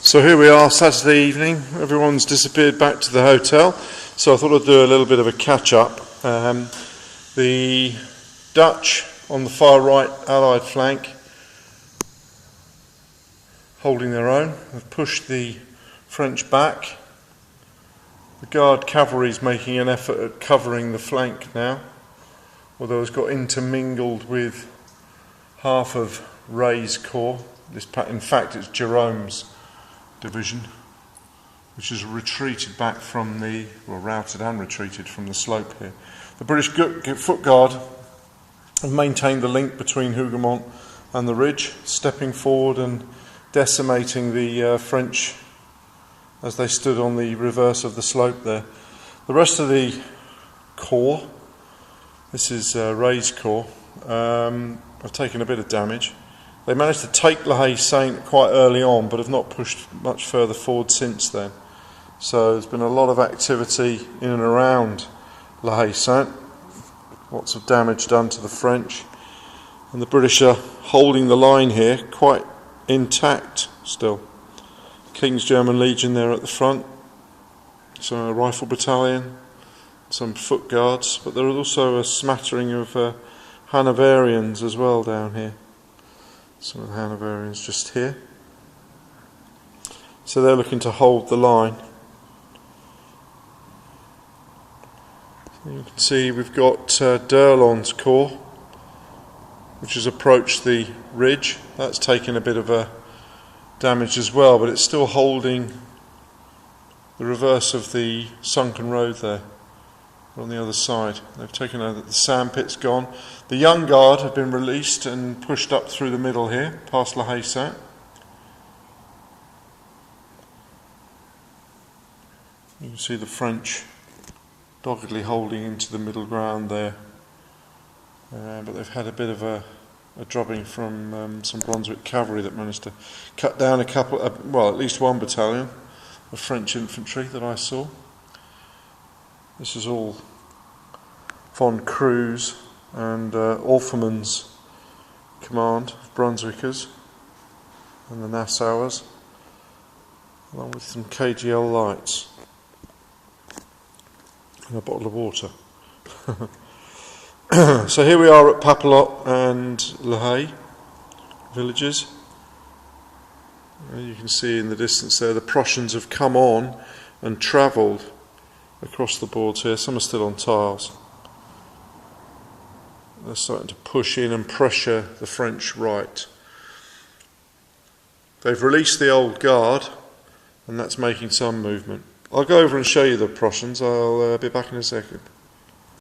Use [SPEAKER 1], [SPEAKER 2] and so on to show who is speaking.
[SPEAKER 1] So here we are, Saturday evening. Everyone's disappeared back to the hotel, so I thought I'd do a little bit of a catch-up. The Dutch on the far right Allied flank holding their own. They've pushed the French back. The Guard cavalry's making an effort at covering the flank now, although it's got intermingled with half of Ray's corps. In fact, it's Jerome's division, which has retreated back from routed and retreated from the slope here. The British foot guard have maintained the link between Hougoumont and the ridge, stepping forward and decimating the French as they stood on the reverse of the slope there. The rest of the corps, this is Ray's corps, have taken a bit of damage. They managed to take La Haye Sainte quite early on, but have not pushed much further forward since then. So there's been a lot of activity in and around La Haye Sainte. Lots of damage done to the French. And the British are holding the line here, quite intact still. King's German Legion there at the front. So a rifle battalion, some foot guards, but there is also a smattering of Hanoverians as well down here. Some of the Hanoverians just here. So they're looking to hold the line. So you can see we've got D'Erlon's corps, which has approached the ridge. That's taken a bit of a damage as well, but it's still holding the reverse of the sunken road there. On the other side, they've taken over. The sandpit's gone. The young guard have been released and pushed up through the middle here, past La Haye Sainte. You can see the French doggedly holding into the middle ground there, but they've had a bit of a drubbing from some Brunswick cavalry that managed to cut down a couple, at least one battalion of French infantry that I saw. This is all von Cruz and Alferman's command of Brunswickers and the Nassauers, along with some KGL lights and a bottle of water. So here we are at Papelotte and La Haye villages. You can see in the distance there the Prussians have come on and travelled across the boards here. Some are still on tiles. They're starting to push in and pressure the French right. They've released the old guard, and that's making some movement. I'll go over and show you the Prussians. I'll be back in a second.